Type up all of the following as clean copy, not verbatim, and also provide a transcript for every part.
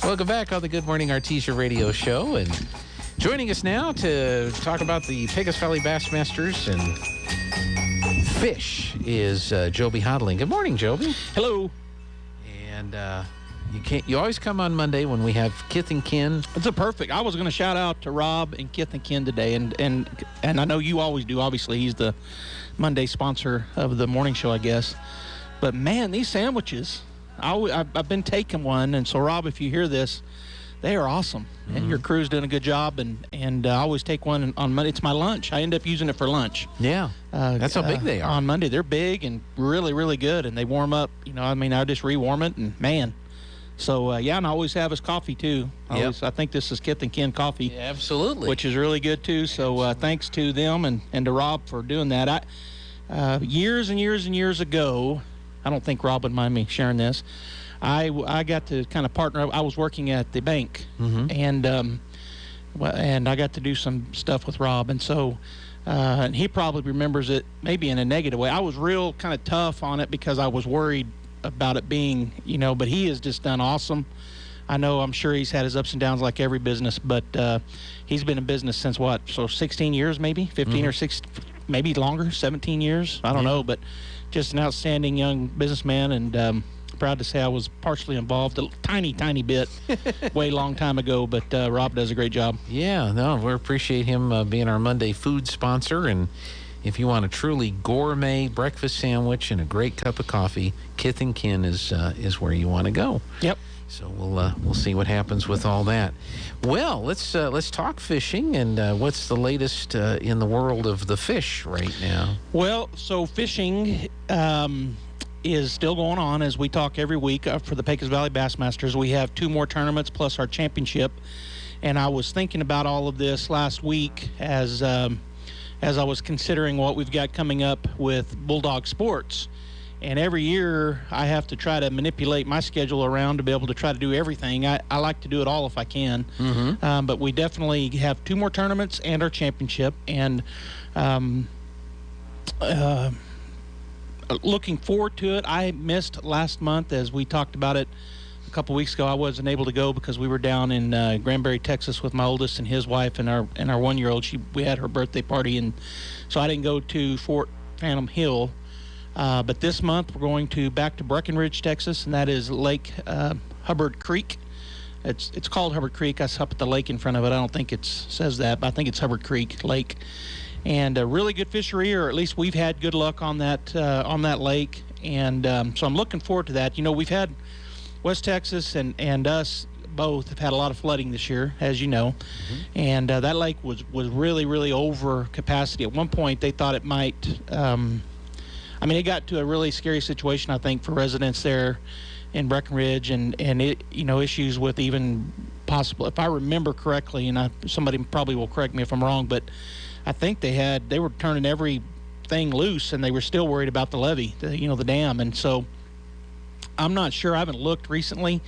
Welcome back on the Good Morning Artesia radio show. And joining us now to talk about the Pecos Valley Bassmasters and fish is Joby Houghtaling. Good morning, Joby. Hello. And you always come on Monday when we have Kith and Kin. It's a perfect. I was going to shout out to Rob and Kith and Kin today, and I know you always do. Obviously, he's the Monday sponsor of the morning show, I guess. But man, these sandwiches, I've been taking one, and so Rob, if you hear this, they are awesome, and your crew's doing a good job. And I always take one on Monday. It's my lunch. I end up using it for lunch. Yeah, that's how big they are. On Monday, they're big and really, really good, and they warm up. I just rewarm it, and man. So, and I always have his coffee, too. I think this is Kith and Kin coffee. Yeah, absolutely. Which is really good, too. So, thanks to them and to Rob for doing that. Years and years and years ago, I don't think Rob would mind me sharing this, I got to kind of partner up. I was working at the bank, and I got to do some stuff with Rob. And so and he probably remembers it maybe in a negative way. I was real kind of tough on it because I was worried about it being, but he has just done awesome. I'm sure he's had his ups and downs like every business, but he's been in business since 16 years maybe, 15 or 16, maybe longer, 17 years, I don't know, but just an outstanding young businessman, and proud to say I was partially involved a tiny bit way long time ago, but Rob does a great job. Yeah, no, we appreciate him being our Monday food sponsor. And if you want a truly gourmet breakfast sandwich and a great cup of coffee, Kith and Kin is where you want to go. Yep. So we'll see what happens with all that. Well, let's talk fishing, and what's the latest in the world of the fish right now? Well, so fishing is still going on as we talk every week for the Pecos Valley Bassmasters. We have 2 more tournaments plus our championship, and I was thinking about all of this last week as I was considering what we've got coming up with Bulldog Sports. And every year I have to try to manipulate my schedule around to be able to try to do everything. I like to do it all if I can. But we definitely have 2 more tournaments and our championship. And looking forward to it. I missed last month, as we talked about it a couple weeks ago. I wasn't able to go because we were down in Granbury, Texas with my oldest and his wife and our 1-year-old. We had her birthday party, and so I didn't go to Fort Phantom Hill. But this month we're going back to Breckenridge, Texas, and that is Lake Hubbard Creek. It's called Hubbard Creek. I saw up at the lake in front of it. I don't think it says that, but I think it's Hubbard Creek Lake. And a really good fishery, or at least we've had good luck on that lake. And so I'm looking forward to that. We've had West Texas and us both have had a lot of flooding this year, as you know. And that lake was really, really over capacity. At one point they thought it might it got to a really scary situation, I think, for residents there in Breckenridge, and it, issues with even possible, if I remember correctly, and somebody probably will correct me if I'm wrong, but I think they were turning everything loose, and they were still worried about the levee, the dam. And so I'm not sure. I haven't looked recently,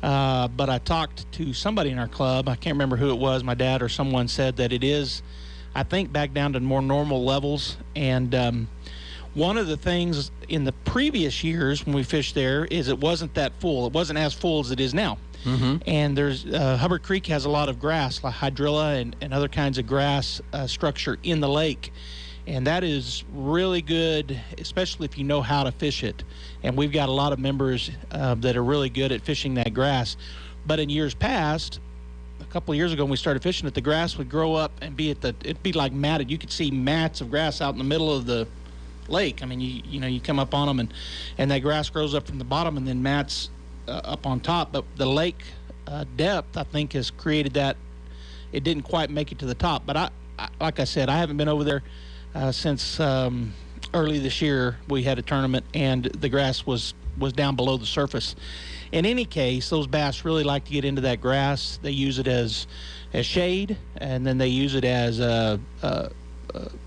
but I talked to somebody in our club. I can't remember who it was, my dad or someone, said that it is, I think, back down to more normal levels. And one of the things in the previous years when we fished there is it wasn't that full. It wasn't as full as it is now. And there's Hubbard Creek has a lot of grass, like hydrilla and other kinds of grass structure in the lake. And that is really good, especially if you know how to fish it. And we've got a lot of members that are really good at fishing that grass. But in years past, a couple of years ago when we started fishing it, the grass would grow up and it'd be like matted. You could see mats of grass out in the middle of the lake. You come up on them, and that grass grows up from the bottom and then mats up on top. But the lake depth, I think, has created that it didn't quite make it to the top. But I like I said, I haven't been over there since early this year. We had a tournament, and the grass was down below the surface. In any case, those bass really like to get into that grass. They use it as shade, and then they use it as a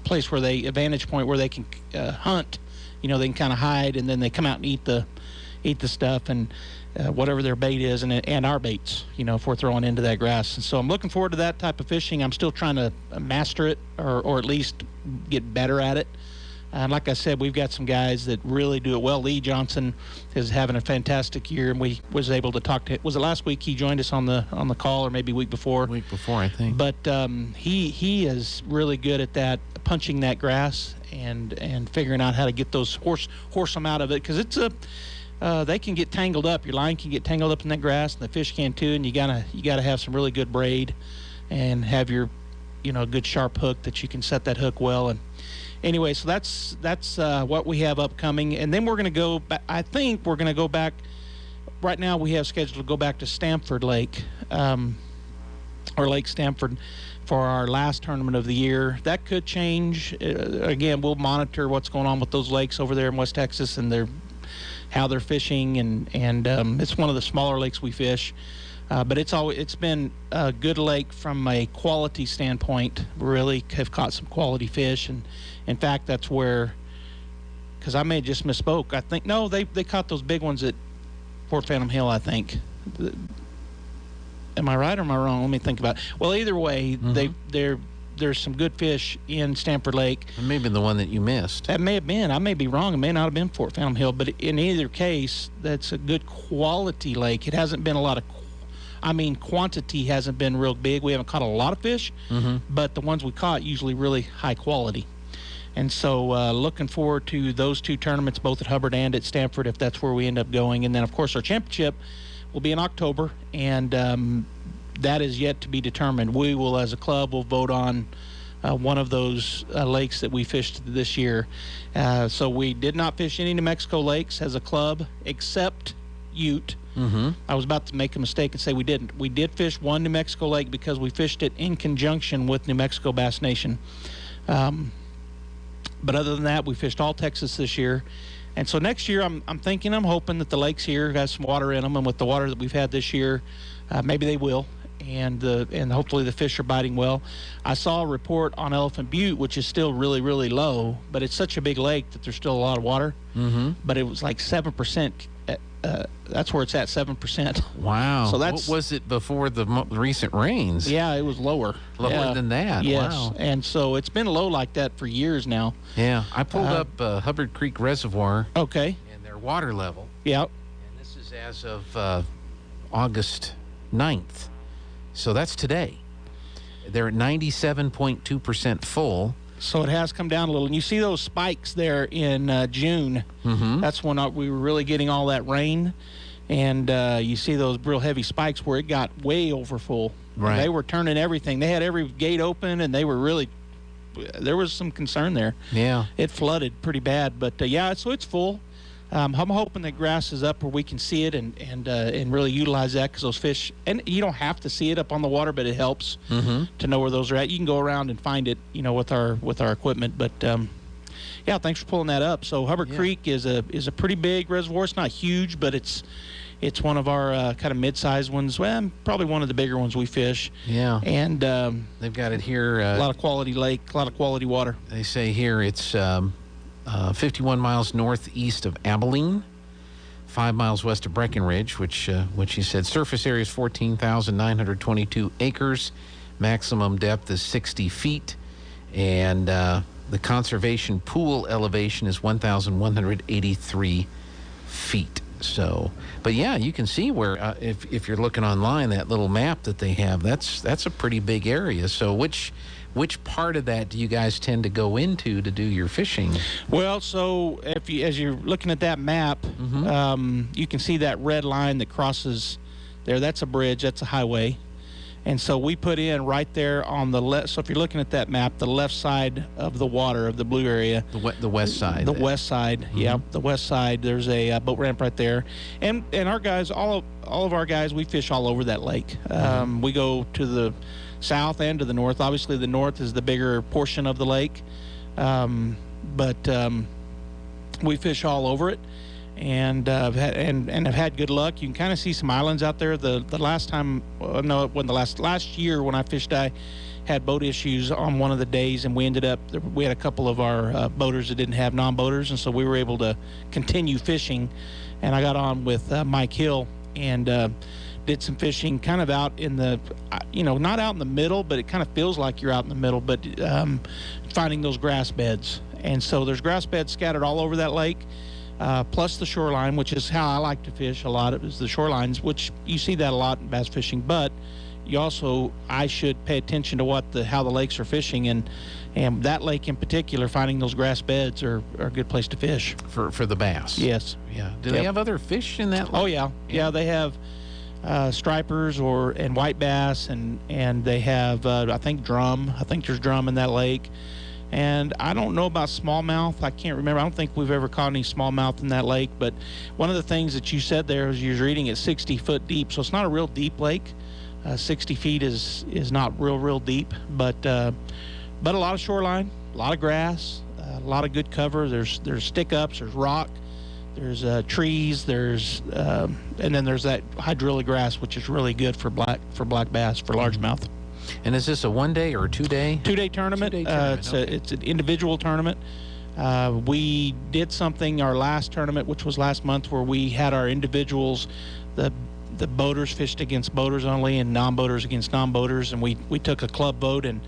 place a vantage point where they can hunt. They can kind of hide, and then they come out and eat the stuff and whatever their bait is, and our baits, if we're throwing into that grass. And so I'm looking forward to that type of fishing. I'm still trying to master it, or at least get better at it. And like I said, we've got some guys that really do it well. Lee Johnson is having a fantastic year, and we was able to talk to. Was it last week he joined us on the call, or maybe week before? Week before, I think. But he is really good at that, punching that grass and figuring out how to get those horse them out of it, because it's they can get tangled up. Your line can get tangled up in that grass, and the fish can too. And you gotta have some really good braid, and have your good sharp hook that you can set that hook well. And anyway, so that's what we have upcoming. And then we're going to go back. I think we're going to go back. Right now we have scheduled to go back to Stamford Lake, or Lake Stamford, for our last tournament of the year. That could change. Again, we'll monitor what's going on with those lakes over there in West Texas and how they're fishing. And it's one of the smaller lakes we fish. But it's been a good lake from a quality standpoint. We really have caught some quality fish, and in fact, that's where, because I may have just misspoke. I think no, they caught those big ones at Fort Phantom Hill, I think. Am I right or am I wrong? Let me think about it. Well, either way, there's some good fish in Stamford Lake. It may have been the one that you missed. That may have been. I may be wrong. It may not have been Fort Phantom Hill, but in either case, that's a good quality lake. It hasn't been a lot of. Quantity hasn't been real big. We haven't caught a lot of fish, but the ones we caught usually really high quality. And so looking forward to those two tournaments, both at Hubbard and at Stamford, if that's where we end up going. And then, of course, our championship will be in October, and that is yet to be determined. We will, as a club, will vote on one of those lakes that we fished this year. So we did not fish any New Mexico lakes as a club except Ute. I was about to make a mistake and say we didn't. We did fish one New Mexico lake because we fished it in conjunction with New Mexico Bass Nation. But other than that, we fished all Texas this year. And so next year, I'm hoping that the lakes here have some water in them, and with the water that we've had this year, maybe they will. And hopefully the fish are biting well. I saw a report on Elephant Butte, which is still really, really low, but it's such a big lake that there's still a lot of water. But it was like 7%. That's where it's at, 7%. Wow. So that's, what was it before the recent rains? Yeah, it was lower. Lower than that. Yes. Wow. And so it's been low like that for years now. Yeah. I pulled up Hubbard Creek Reservoir. Okay. And their water level. Yep. And this is as of August 9th. So that's today. They're at 97.2% full. So it has come down a little. And you see those spikes there in June. That's when we were really getting all that rain. And you see those real heavy spikes where it got way over full. Right. They were turning everything. They had every gate open, and they were really, there was some concern there. Yeah. It flooded pretty bad. But, yeah, so it's full. I'm hoping that grass is up where we can see it and really utilize that, because those fish, and you don't have to see it up on the water, but it helps to know where those are at. You can go around and find it, with our equipment. But yeah, thanks for pulling that up. So Hubbard Creek is a pretty big reservoir. It's not huge, but it's one of our kind of mid-sized ones. Well, probably one of the bigger ones we fish. Yeah. And they've got it here. A lot of quality lake, a lot of quality water. They say here it's 51 miles northeast of Abilene, 5 miles west of Breckenridge, which he said surface area is 14,922 acres. Maximum depth is 60 feet. And the conservation pool elevation is 1,183 feet. So, but yeah, you can see where, if you're looking online, that little map that they have, that's a pretty big area. So which part of that do you guys tend to go into to do your fishing? Well, so as you're looking at that map, you can see that red line that crosses there. That's a bridge. That's a highway. And so we put in right there on the left. So if you're looking at that map, the left side of the water of the blue area. The west side. The west side. Yeah, the west side. There's a boat ramp right there. And our guys, all of our guys, we fish all over that lake. We go to the south and to the north. Obviously, the north is the bigger portion of the lake. But we fish all over it. And have had good luck. You can kind of see some islands out there. The last time, last year when I fished, I had boat issues on one of the days, and we had a couple of our boaters that didn't have non-boaters, and so we were able to continue fishing. And I got on with Mike Hill and did some fishing kind of out in the, not out in the middle, but it kind of feels like you're out in the middle, but finding those grass beds. And so there's grass beds scattered all over that lake, plus the shoreline, which is how I like to fish a lot. It is the shorelines, which you see that a lot in bass fishing. But I should pay attention to how the lakes are fishing, and that lake in particular, finding those grass beds are a good place to fish. For the bass? Yes. Yeah. Do they have other fish in that lake? Oh, yeah. Yeah, they have stripers and white bass, and they have, I think, drum. I think there's drum in that lake. And I don't know about smallmouth. I can't remember. I don't think we've ever caught any smallmouth in that lake. But one of the things that you said there is you're reading it 60 foot deep, so it's not a real deep lake. 60 feet is not real deep, but a lot of shoreline, a lot of grass, a lot of good cover. There's stick-ups, there's rock, there's trees, and then there's that hydrilla grass, which is really good for black bass, for largemouth. And is this a 1 day or a 2 day? 2 day tournament. It's an individual tournament. We did something our last tournament, which was last month, where we had our individuals, the boaters fished against boaters only, and non-boaters against non-boaters, and we took a club vote, and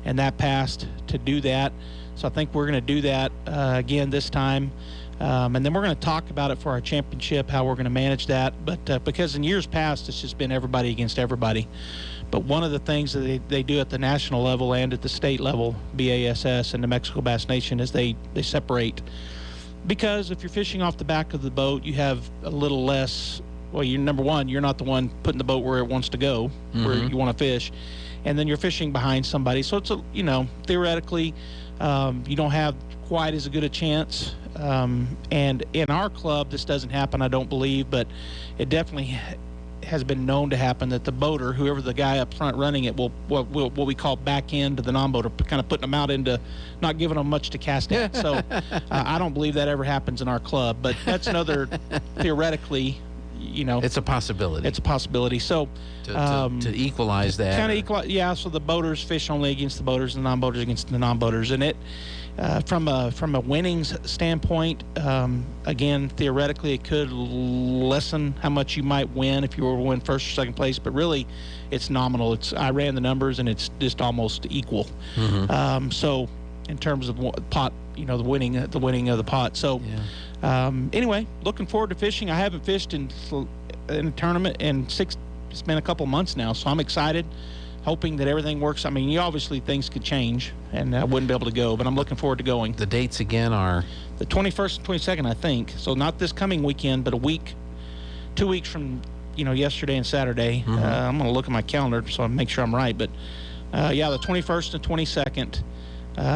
that passed to do that. So I think we're going to do that again this time, and then we're going to talk about it for our championship, how we're going to manage that. But because in years past it's just been everybody against everybody. But one of the things that they do at the national level and at the state level, BASS and the Mexico Bass Nation, is they separate, because if you're fishing off the back of the boat, you have a little less. Well, number one, you're not the one putting the boat where it wants to go, where you want to fish, and then you're fishing behind somebody. So it's theoretically, you don't have quite as good a chance. And in our club, this doesn't happen, I don't believe, but it definitely has been known to happen that the boater, whoever the guy up front running it, will what we call back end to the non-boater, kind of putting them out into not giving them much to cast at. So I don't believe that ever happens in our club, but that's another theoretically. It's a possibility. It's a possibility. So to equalize that. Kind of equalize, yeah. So the boaters fish only against the boaters, and the non-boaters against the non-boaters, and it from a winnings standpoint, again, theoretically, it could lessen how much you might win if you were to win first or second place. But really, it's nominal. I ran the numbers, and it's just almost equal. So in terms of pot, the winning of the pot. So. Yeah. Anyway, looking forward to fishing. I haven't fished in a tournament it's been a couple months now, so I'm excited, hoping that everything works. I mean, obviously things could change, and I wouldn't be able to go, but I'm looking forward to going. The dates again are? The 21st and 22nd, I think. So not this coming weekend, but 2 weeks from, yesterday and Saturday. I'm going to look at my calendar so I make sure I'm right. But, the 21st and 22nd.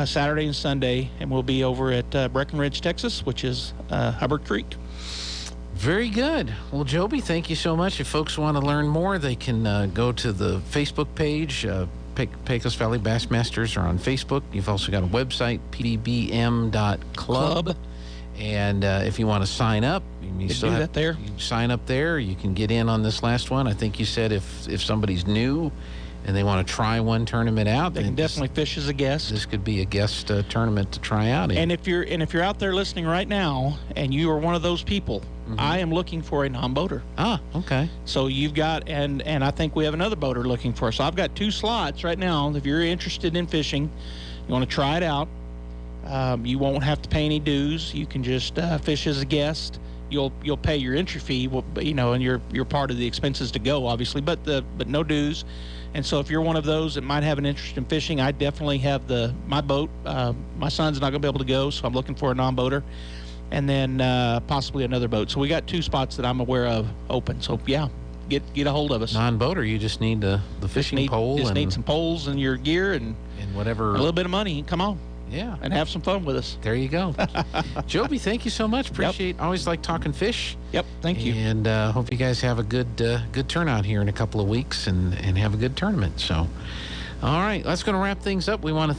Saturday and Sunday, and we'll be over at Breckenridge, Texas, which is Hubbard Creek. Very good. Well, Joby, thank you so much. If folks want to learn more, they can go to the Facebook page. Pecos Valley Bassmasters are on Facebook. You've also got a website, pdbm.club. And if you want to sign up, you still have that there. You sign up there. You can get in on this last one. I think you said if somebody's new and they want to try one tournament out, they can definitely fish as a guest. This could be a guest tournament to try out. And if you're out there listening right now, and you are one of those people, I am looking for a non-boater. Ah, okay. So you've got, and I think we have another boater looking for us. So I've got 2 slots right now. If you're interested in fishing, you want to try it out. You won't have to pay any dues. You can just fish as a guest. You'll pay your entry fee, and you're part of the expenses to go, obviously, but no dues. And so if you're one of those that might have an interest in fishing, I definitely have my boat. My son's not going to be able to go, so I'm looking for a non-boater, and then possibly another boat. So we got 2 spots that I'm aware of open. So yeah, get a hold of us. Non-boater, you just need the fishing pole. Just need some poles and your gear and whatever. A little bit of money. Come on. Yeah. And have some fun with us. There you go. Joby, thank you so much. Appreciate always like talking fish. Yep, thank you. And hope you guys have a good turnout here in a couple of weeks and have a good tournament. So, all right, that's going to wrap things up. We want to thank